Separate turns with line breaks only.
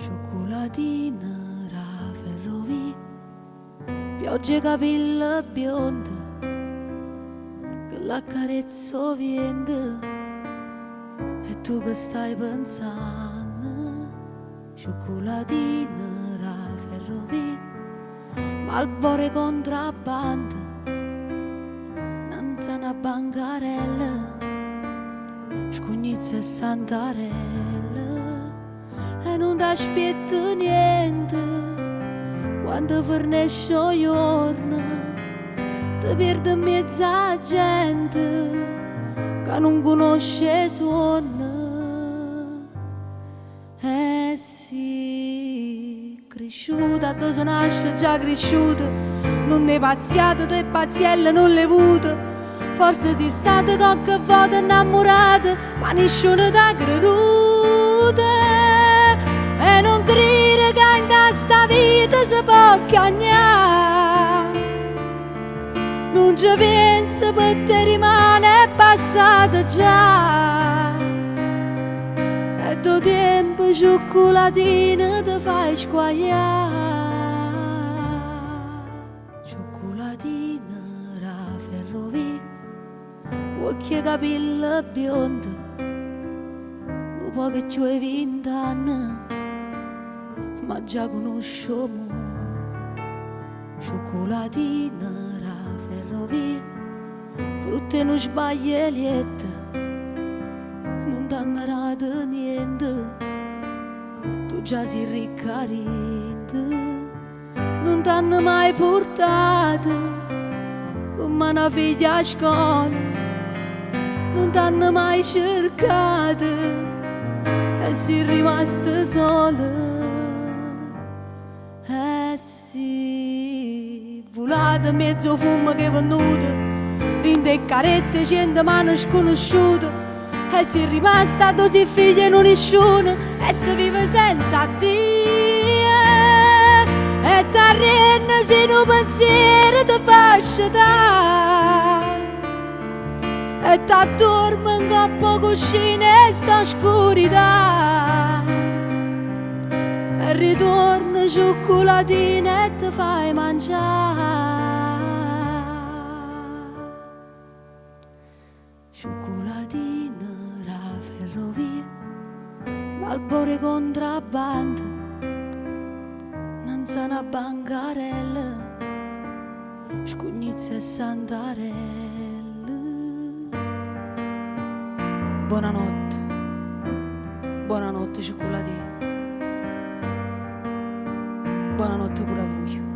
Cioccolatine da ferrovia, piogge capille bionde, che l'accarezzo vento, e tu che stai pensando. Cioccolatine da ferrovia, Marlboro contrabbando, nanza una bancarella, scugnizze e santarelle, e non ti aspetto niente. Quando fornisce il giorno ti perdi in mezzo a gente che non conosce suono. Sì, cresciuta, dove si nasce già cresciuta, non ne paziate, tu e pazielle non le avute. Forse sei stata qualche volta innamorata, ma nessuno ti ha creduto. E non credere che in questa vita si può cagnare. Non ci pensi per te rimane passato già. E do tempo cioccolatine ti fai squagliare. Cioccolatine da ferrovia, occhi e capelli biondi, dopo che ci hai 20 anni, ma già conosciamo. Cioccolatine da ferrovia, frutta e non sbagliette, non t'hanno dato niente. Tu già sei ricca ricca, non t'hanno mai portato come una figlia a scuola, non t'hanno mai cercato e sei rimasta sola. Sì, volate mezzo fumo che è venuto, rinde e carezze, 100 mani sconosciute, e sei rimasta così figlia e non nessuno, e si vive senza Dio, e t'arrenna se non pensiero ti fa sciatare, e t'addormi in coppa cuscina e sta oscurità. E ritorno cioccolatine e ti fai mangiare. Cioccolatine da ferrovia, Marlboro contrabbando, nanza una bancarella, scugnizze e santarelle. Buonanotte, buonanotte cioccolatine. Buonanotte pure a voi.